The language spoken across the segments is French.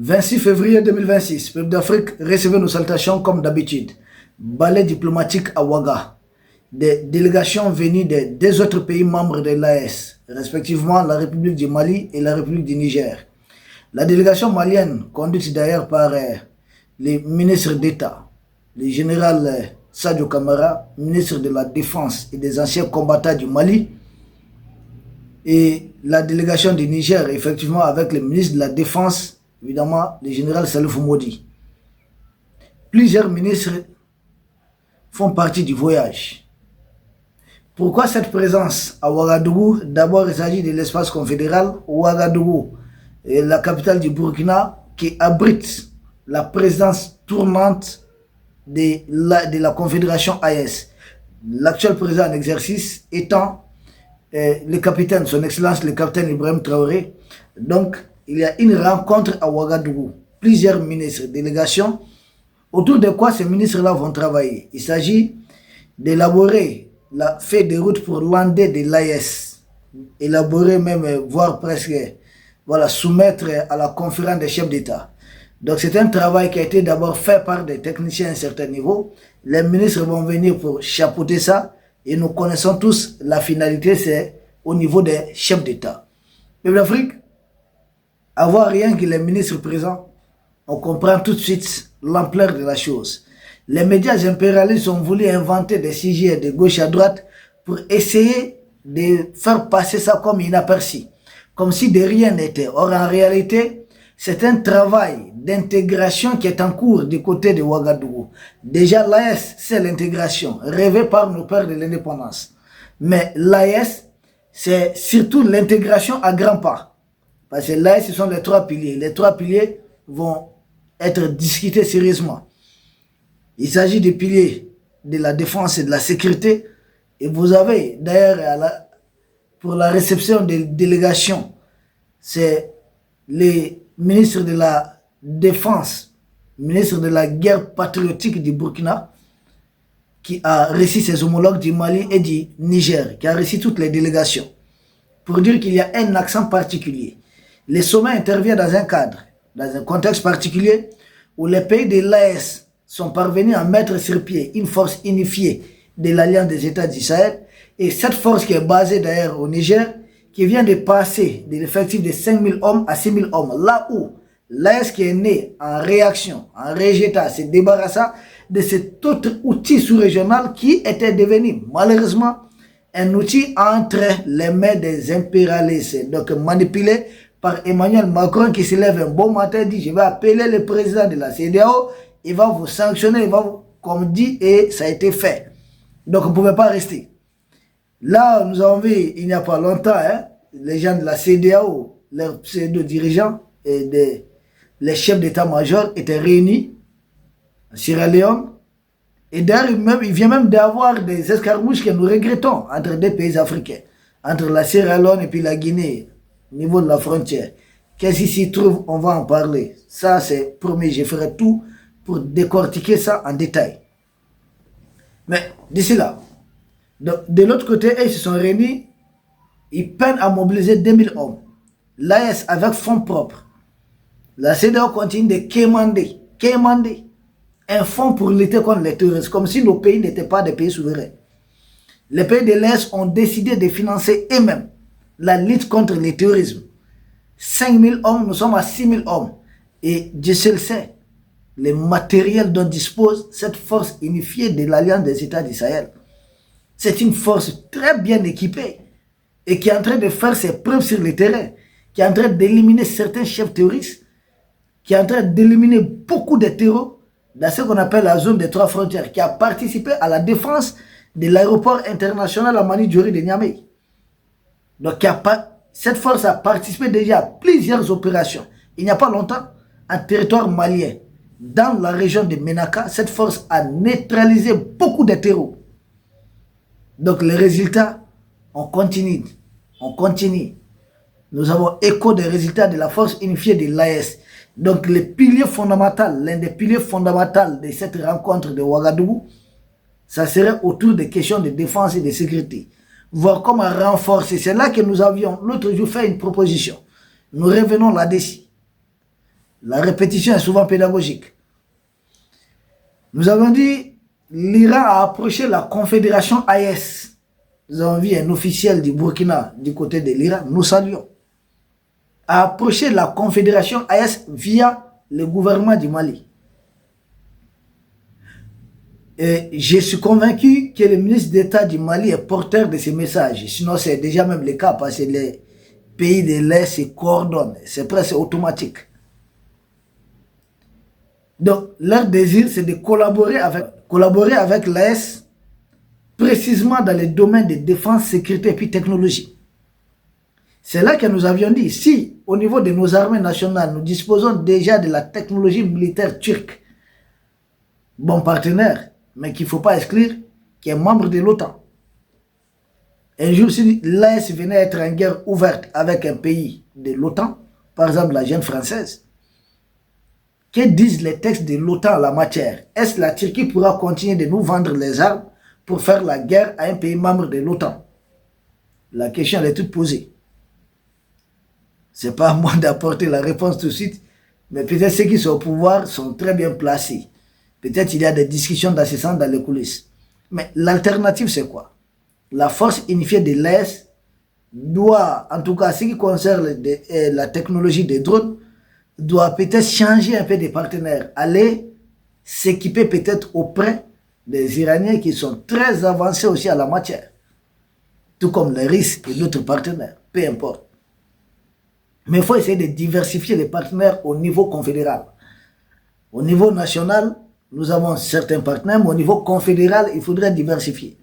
26 février 2026, peuple d'Afrique, recevez nos salutations comme d'habitude. Balai diplomatique à Ouaga. Des délégations venues des deux autres pays membres de l'AES, respectivement la République du Mali et la République du Niger. La délégation malienne, conduite d'ailleurs par les ministres d'État, le général Sadio Kamara, ministre de la Défense et des anciens combattants du Mali, et la délégation du Niger, effectivement, avec le ministre de la Défense, évidemment, le général Salifou Modi. Plusieurs ministres font partie du voyage. Pourquoi cette présence à Ouagadougou? D'abord, il s'agit de l'espace confédéral. Ouagadougou est la capitale du Burkina qui abrite la présidence tournante de la confédération AES. L'actuel président en exercice étant le capitaine, son excellence le capitaine Ibrahim Traoré. Donc, il y a une rencontre à Ouagadougou. Plusieurs ministres, délégations. Autour de quoi ces ministres-là vont travailler? Il s'agit d'élaborer la feuille de route pour l'ANDE de l'AES. Élaborer même, voire presque, voilà, soumettre à la conférence des chefs d'État. Donc c'est un travail qui a été d'abord fait par des techniciens à un certain niveau. Les ministres vont venir pour chapeauter ça. Et nous connaissons tous, la finalité, c'est au niveau des chefs d'État. Et l'Afrique, avoir rien que les ministres présents, on comprend tout de suite l'ampleur de la chose. Les médias impérialistes ont voulu inventer des sujets de gauche à droite pour essayer de faire passer ça comme inaperçu, comme si de rien n'était. Or, en réalité, c'est un travail d'intégration qui est en cours du côté de Ouagadougou. Déjà, l'AES, c'est l'intégration, rêvée par nos pères de l'indépendance. Mais l'AES, c'est surtout l'intégration à grands pas. Parce que l'AES, ce sont les trois piliers. Les trois piliers vont être discutés sérieusement. Il s'agit des piliers de la défense et de la sécurité. Et vous avez, d'ailleurs, pour la réception des délégations, c'est les ministres de la Défense, ministre de la guerre patriotique du Burkina, qui a reçu ses homologues du Mali et du Niger, qui a reçu toutes les délégations, pour dire qu'il y a un accent particulier. Les sommets interviennent dans un cadre, dans un contexte particulier, où les pays de l'AES sont parvenus à mettre sur pied une force unifiée de l'Alliance des États du Sahel, et cette force qui est basée d'ailleurs au Niger, qui vient de passer de l'effectif de 5 000 hommes à 6 000 hommes, là où l'AES qui est né en réaction, en rejetant, se débarrassa de cet autre outil sous-régional qui était devenu malheureusement un outil entre les mains des impérialistes, donc manipulé par Emmanuel Macron qui se lève un bon matin et dit: je vais appeler le président de la CEDEAO, il va vous sanctionner, il va vous, comme dit, et ça a été fait. Donc on ne pouvait pas rester. Là, nous avons vu, il n'y a pas longtemps, les gens de la CEDEAO, leurs pseudo-dirigeants et les chefs d'état-major étaient réunis à Sierra Leone. Et d'ailleurs, il vient même d'avoir des escarmouches que nous regrettons entre deux pays africains, entre la Sierra Leone et puis la Guinée, au niveau de la frontière. Qu'est-ce qui s'y trouve? On va en parler. Ça, c'est promis, je ferai tout pour décortiquer ça en détail. Mais d'ici là, de l'autre côté, ils se sont réunis, ils peinent à mobiliser 2000 hommes. L'AES avec fonds propres. La CEDEAO continue de quémander un fonds pour lutter contre les terroristes, comme si nos pays n'étaient pas des pays souverains. Les pays de l'Est ont décidé de financer eux-mêmes la lutte contre le terrorisme. 5 000 hommes, nous sommes à 6 000 hommes. Et Dieu seul sait le matériel dont dispose cette force unifiée de l'Alliance des États du Sahel. C'est une force très bien équipée et qui est en train de faire ses preuves sur le terrain, qui est en train d'éliminer certains chefs terroristes, qui est en train d'éliminer beaucoup de terreaux dans ce qu'on appelle la zone des trois frontières, qui a participé à la défense de l'aéroport international Amani Diori de Niamey. Donc cette force a participé déjà à plusieurs opérations. Il n'y a pas longtemps, en territoire malien, dans la région de Ménaka, cette force a neutralisé beaucoup de terreaux. Donc les résultats, on continue. Nous avons écho des résultats de la force unifiée de l'AES. Donc le pilier fondamental, l'un des piliers fondamentaux de cette rencontre de Ouagadougou, ça serait autour des questions de défense et de sécurité. Voir comment renforcer. C'est là que nous avions l'autre jour fait une proposition. Nous revenons là-dessus. La répétition est souvent pédagogique. Nous avons dit, l'Iran a approché la confédération AES. Nous avons vu un officiel du Burkina du côté de l'Iran, nous saluons, a approché la confédération AES via le gouvernement du Mali. Et je suis convaincu que le ministre d'État du Mali est porteur de ces messages. Sinon, c'est déjà même le cas parce que les pays de l'Est se coordonnent. C'est presque automatique. Donc, leur désir, c'est de collaborer avec l'AES, précisément dans les domaines de défense, sécurité et puis technologie. C'est là que nous avions dit, si au niveau de nos armées nationales, nous disposons déjà de la technologie militaire turque, bon partenaire, mais qu'il ne faut pas exclure, qui est membre de l'OTAN. Un jour, si l'AES venait être en guerre ouverte avec un pays de l'OTAN, par exemple la Gêne française, que disent les textes de l'OTAN en la matière? Est-ce que la Turquie pourra continuer de nous vendre les armes pour faire la guerre à un pays membre de l'OTAN? La question elle est toute posée. Ce n'est pas à moi d'apporter la réponse tout de suite, mais peut-être ceux qui sont au pouvoir sont très bien placés. Peut-être il y a des discussions dans ce sens dans les coulisses. Mais l'alternative, c'est quoi? La force unifiée de l'Est doit, en tout cas, ce qui concerne la technologie des drones, doit peut-être changer un peu de partenaires. Aller s'équiper peut-être auprès des Iraniens qui sont très avancés aussi à la matière. Tout comme les Russes et d'autres partenaires, peu importe. Mais il faut essayer de diversifier les partenaires au niveau confédéral. Au niveau national, nous avons certains partenaires, mais au niveau confédéral, il faudrait diversifier.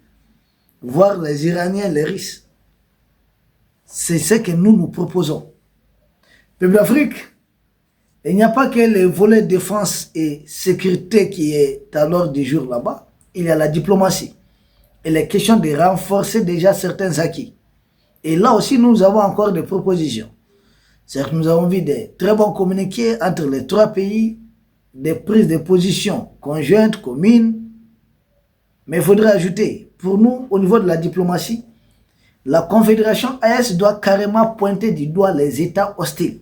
Voir les Iraniens, les Russes. C'est ce que nous proposons. Peuple d'Afrique, il n'y a pas que le volet défense et sécurité qui est à l'ordre du jour là-bas. Il y a la diplomatie. Et les questions de renforcer déjà certains acquis. Et là aussi, nous avons encore des propositions. C'est-à-dire que nous avons vu des très bons communiqués entre les trois pays, des prises de position conjointes, communes. Mais il faudrait ajouter, pour nous, au niveau de la diplomatie, la Confédération AES doit carrément pointer du doigt les États hostiles.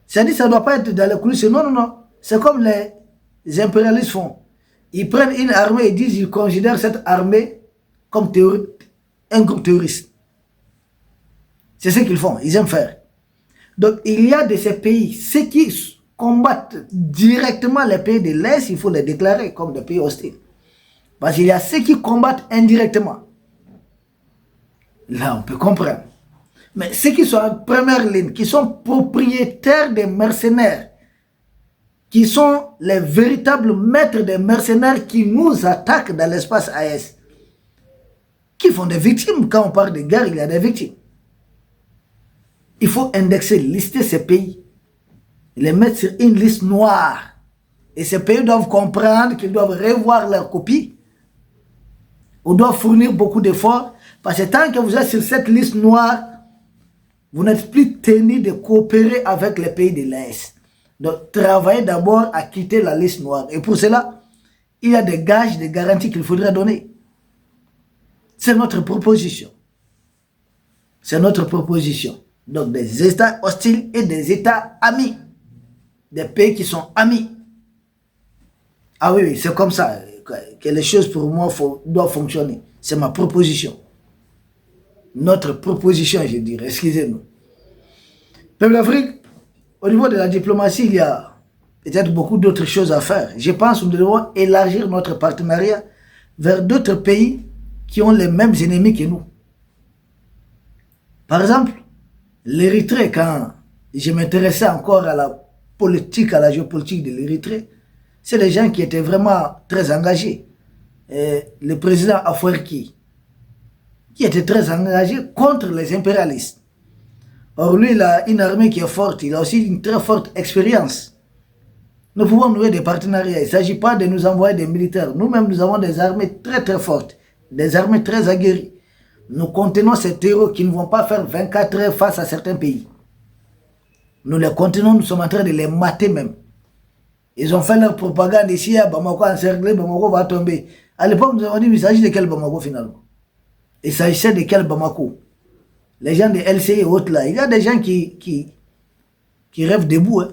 C'est-à-dire que ça ne doit pas être dans les coulisses. Non, non, non. C'est comme les impérialistes font. Ils prennent une armée et disent qu'ils considèrent cette armée comme un groupe terroriste. C'est ce qu'ils font. Ils aiment faire. Donc, il y a de ces pays, ceux qui combattent directement les pays de l'Est, il faut les déclarer comme des pays hostiles. Parce qu'il y a ceux qui combattent indirectement. Là, on peut comprendre. Mais ceux qui sont en première ligne, qui sont propriétaires des mercenaires, qui sont les véritables maîtres des mercenaires qui nous attaquent dans l'espace AES, qui font des victimes. Quand on parle de guerre, il y a des victimes. Il faut indexer, lister ces pays, les mettre sur une liste noire. Et ces pays doivent comprendre qu'ils doivent revoir leurs copies. On doit fournir beaucoup d'efforts. Parce que tant que vous êtes sur cette liste noire, vous n'êtes plus tenu de coopérer avec les pays de l'Est. Donc, travaillez d'abord à quitter la liste noire. Et pour cela, il y a des gages, des garanties qu'il faudrait donner. C'est notre proposition. C'est notre proposition. Donc, des États hostiles et des États amis. Des pays qui sont amis. Ah oui, c'est comme ça que les choses pour moi doivent fonctionner. C'est ma proposition. Notre proposition, je dirais, excusez-nous. Peuple d'Afrique, au niveau de la diplomatie, il y a peut-être beaucoup d'autres choses à faire. Je pense que nous devons élargir notre partenariat vers d'autres pays qui ont les mêmes ennemis que nous. Par exemple, l'Érythrée, quand je m'intéressais encore à la politique, à la géopolitique de l'Érythrée, c'est des gens qui étaient vraiment très engagés. Et le président Afwerki, qui était très engagé contre les impérialistes. Or, lui, il a une armée qui est forte, il a aussi une très forte expérience. Nous pouvons nouer des partenariats. Il ne s'agit pas de nous envoyer des militaires. Nous-mêmes, nous avons des armées très très fortes, des armées très aguerries. Nous contenons ces terreaux qui ne vont pas faire 24 heures face à certains pays. Nous les contenons, nous sommes en train de les mater même. Ils ont fait leur propagande ici, à Bamako encerclé, Bamako va tomber. À l'époque, nous avons dit, il s'agit de quel Bamako finalement? Il s'agissait de quel Bamako? Les gens de LCI et autres là, il y a des gens qui qui rêvent debout. Hein.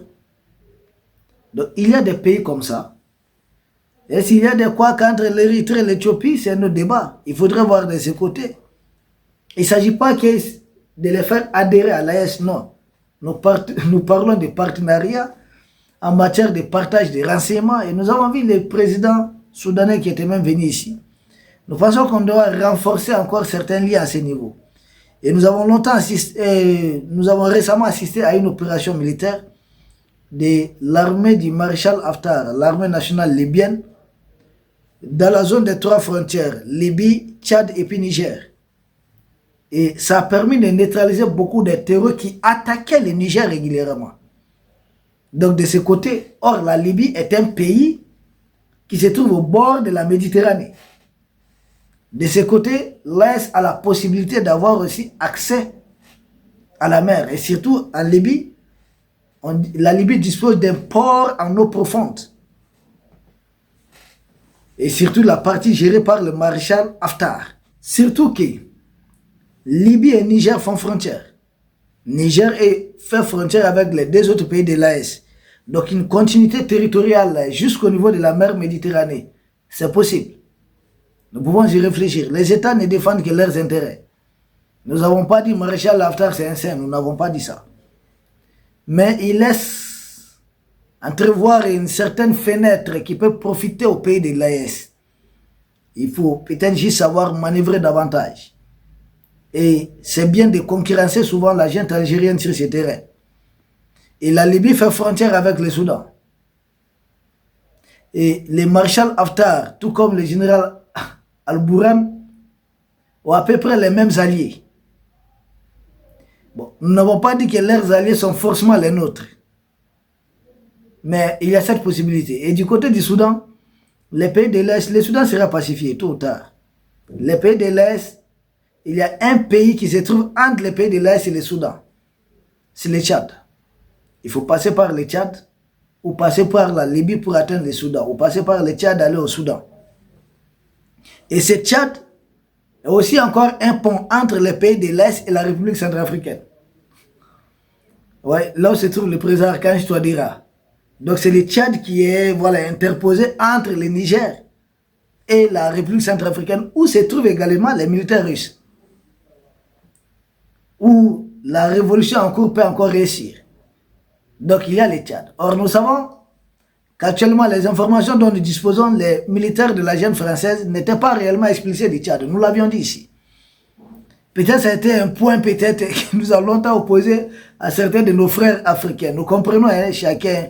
Donc, il y a des pays comme ça. Et s'il y a des quoi qu'entre l'Érythrée et l'Éthiopie, c'est un autre débat. Il faudrait voir de ce côté. Il ne s'agit pas de les faire adhérer à l'AES, non. Nous parlons de partenariat en matière de partage des renseignements. Et nous avons vu le président soudanais qui était même venu ici. Nous pensons qu'on doit renforcer encore certains liens à ce niveau. Et nous avons récemment assisté à une opération militaire de l'armée du maréchal Haftar, l'armée nationale libyenne, dans la zone des 3 frontières, Libye, Tchad et puis Niger. Et ça a permis de neutraliser beaucoup de terroristes qui attaquaient le Niger régulièrement. Donc de ce côté, or la Libye est un pays qui se trouve au bord de la Méditerranée. De ce côté, l'AES a la possibilité d'avoir aussi accès à la mer. Et surtout en Libye, la Libye dispose d'un port en eau profonde. Et surtout la partie gérée par le maréchal Haftar. Surtout que Libye et Niger font frontière. Niger fait frontière avec les 2 autres pays de l'AES. Donc une continuité territoriale jusqu'au niveau de la mer Méditerranée. C'est possible. Nous pouvons y réfléchir. Les États ne défendent que leurs intérêts. Nous n'avons pas dit maréchal Haftar c'est un saint. Nous n'avons pas dit ça. Mais il laisse entrevoir une certaine fenêtre qui peut profiter au pays de l'AES. Il faut peut-être juste savoir manœuvrer davantage. Et c'est bien de concurrencer souvent la junte algérienne sur ce terrain. Et la Libye fait frontière avec le Soudan. Et le maréchal Haftar, tout comme le général Al-Bourhan, ont à peu près les mêmes alliés. Bon, nous n'avons pas dit que leurs alliés sont forcément les nôtres. Mais il y a cette possibilité. Et du côté du Soudan, les pays de l'Est, le Soudan sera pacifié tôt ou tard. Les pays de l'Est, il y a un pays qui se trouve entre les pays de l'Est et le Soudan. C'est le Tchad. Il faut passer par le Tchad ou passer par la Libye pour atteindre le Soudan. Ou passer par le Tchad aller au Soudan. Et ce Tchad est aussi encore un pont entre les pays de l'Est et la République centrafricaine. Ouais, là où se trouve le président Archange Touadéra. Donc c'est le Tchad qui est interposé entre le Niger et la République centrafricaine, où se trouvent également les militaires russes. Où la révolution en cours peut encore réussir. Donc il y a le Tchad. Or nous savons qu'actuellement les informations dont nous disposons, les militaires de la junte française n'étaient pas réellement expulsés du Tchad. Nous l'avions dit ici. Peut-être ça a été un point peut-être qui nous a longtemps opposé à certains de nos frères africains. Nous comprenons, hein, chacun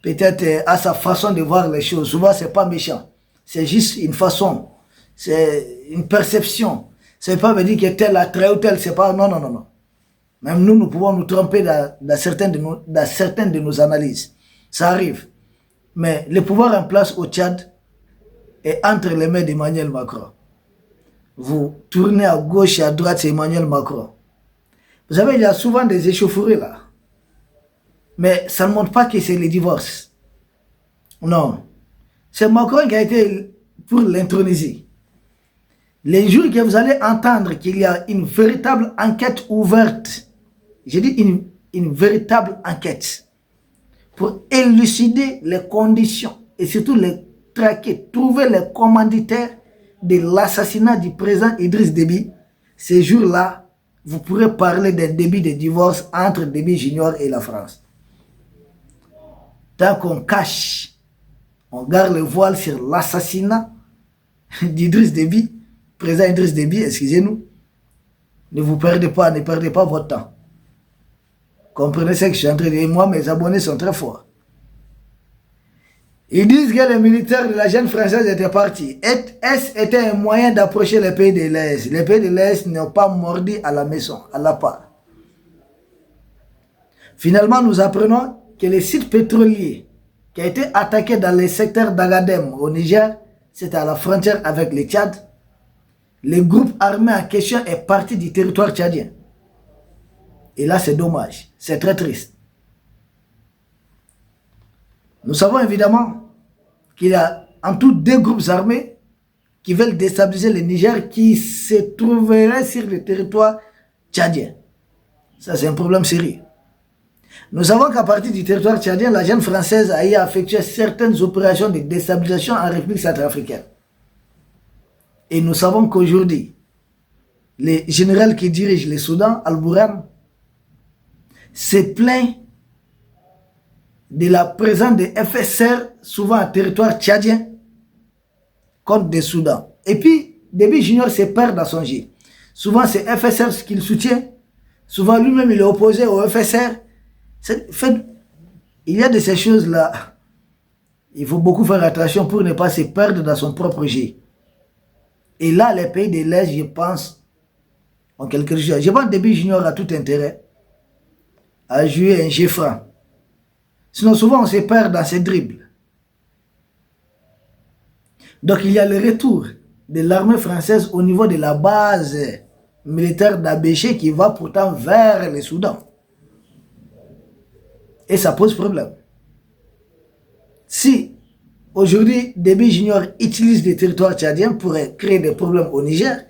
peut-être à sa façon de voir les choses. Souvent c'est pas méchant. C'est juste une façon. C'est une perception. Ça ne veut pas dire que tel a trait ou tel, c'est pas... Non, non, non, non. Même nous pouvons nous tromper dans certaines de nos analyses. Ça arrive. Mais le pouvoir en place au Tchad est entre les mains d'Emmanuel Macron. Vous tournez à gauche et à droite, c'est Emmanuel Macron. Vous savez, il y a souvent des échauffourées là. Mais ça ne montre pas que c'est le divorce. Non. C'est Macron qui a été pour l'introniser. Les jours que vous allez entendre qu'il y a une véritable enquête ouverte, j'ai dit une véritable enquête, pour élucider les conditions et surtout les traquer, trouver les commanditaires de l'assassinat du président Idriss Déby, ces jours-là, vous pourrez parler d'un début de divorce entre Déby Junior et la France. Tant qu'on cache, on garde le voile sur l'assassinat d'Idriss Déby, président Idriss Déby, excusez-nous, ne perdez pas votre temps. Comprenez ce que je suis en train de dire. Moi, mes abonnés sont très forts. Ils disent que les militaires de la junte française étaient partis. Est-ce était un moyen d'approcher les pays de l'Est? Les pays de l'Est n'ont pas mordu à la maison, à la part. Finalement, nous apprenons que le site pétrolier qui a été attaqué dans le secteur d'Agadem au Niger, c'était à la frontière avec le Tchad. Le groupe armé en question est parti du territoire tchadien. Et là, c'est dommage. C'est très triste. Nous savons évidemment qu'il y a en tout 2 groupes armés qui veulent déstabiliser le Niger qui se trouveraient sur le territoire tchadien. Ça, c'est un problème sérieux. Nous savons qu'à partir du territoire tchadien, la jeune française a effectué certaines opérations de déstabilisation en République centrafricaine. Et nous savons qu'aujourd'hui, le général qui dirige le Soudan, Al-Bourhan, se plaint de la présence des FSR, souvent en territoire tchadien, contre des Soudans. Et puis, Déby Junior se perd dans son jeu. Souvent, c'est FSR qu'il soutient. Souvent, lui-même, il est opposé au FSR. Il y a de ces choses-là. Il faut beaucoup faire attention pour ne pas se perdre dans son propre jeu. Et là, les pays de l'Est, je pense, en quelque chose. Je pense que Déby Junior a tout intérêt à jouer un jeu franc. Sinon, souvent, on se perd dans ces dribbles. Donc, il y a le retour de l'armée française au niveau de la base militaire d'Abéché qui va pourtant vers le Soudan. Et ça pose problème. Si aujourd'hui, Déby Junior utilise des territoires tchadiens pour créer des problèmes au Niger,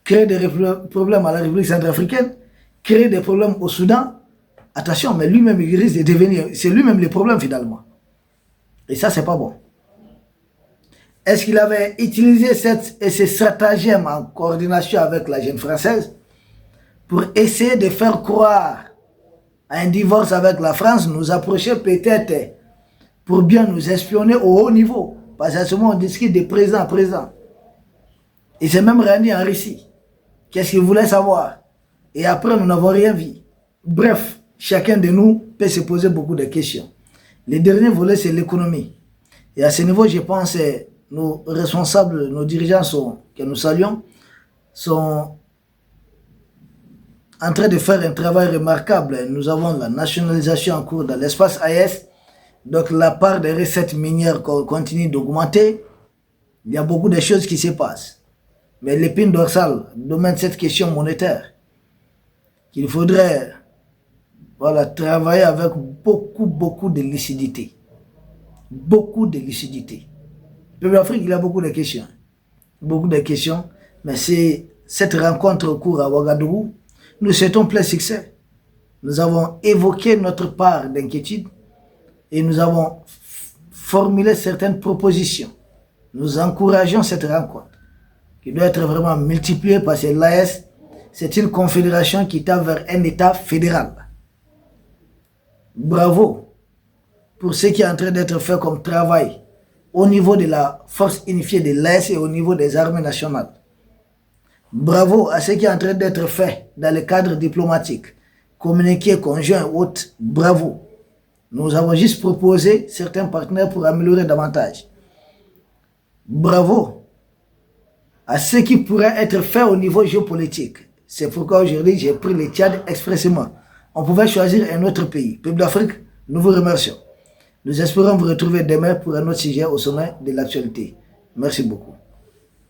créer des problèmes à la République centrafricaine, créer des problèmes au Soudan, attention, mais lui-même, il risque de devenir, c'est lui-même le problème finalement. Et ça, c'est pas bon. Est-ce qu'il avait utilisé ces stratagèmes en coordination avec la jeune française pour essayer de faire croire à un divorce avec la France, nous approcher peut-être pour bien nous espionner au haut niveau? Parce qu'à ce moment, on discute de présent à présent. Il s'est même rendu en Russie. Qu'est-ce qu'il voulait savoir? Et après, nous n'avons rien vu. Bref, chacun de nous peut se poser beaucoup de questions. Le dernier volet, c'est l'économie. Et à ce niveau, je pense que nos responsables, nos dirigeants que nous saluons, sont en train de faire un travail remarquable. Nous avons la nationalisation en cours dans l'espace AES. Donc la part des recettes minières continue d'augmenter. Il y a beaucoup de choses qui se passent. Mais l'épine dorsale domine cette question monétaire. Qu'il faudrait travailler avec beaucoup de lucidité. Beaucoup de lucidité. Le peuple d'Afrique, il a beaucoup de questions. Beaucoup de questions. Mais c'est cette rencontre au cours à Ouagadougou. Nous souhaitons plein succès. Nous avons évoqué notre part d'inquiétude et nous avons formulé certaines propositions. Nous encourageons cette rencontre qui doit être vraiment multipliée parce que l'AES, c'est une confédération qui tend vers un État fédéral. Bravo pour ce qui est en train d'être fait comme travail au niveau de la force unifiée de l'AES et au niveau des armées nationales. Bravo à ce qui est en train d'être fait dans le cadre diplomatique, communiqué, conjoint, autres. Bravo. Nous avons juste proposé certains partenaires pour améliorer davantage. Bravo à ce qui pourrait être fait au niveau géopolitique. C'est pourquoi aujourd'hui j'ai pris le Tchad expressément. On pouvait choisir un autre pays. Peuple d'Afrique, nous vous remercions. Nous espérons vous retrouver demain pour un autre sujet au sommet de l'actualité. Merci beaucoup.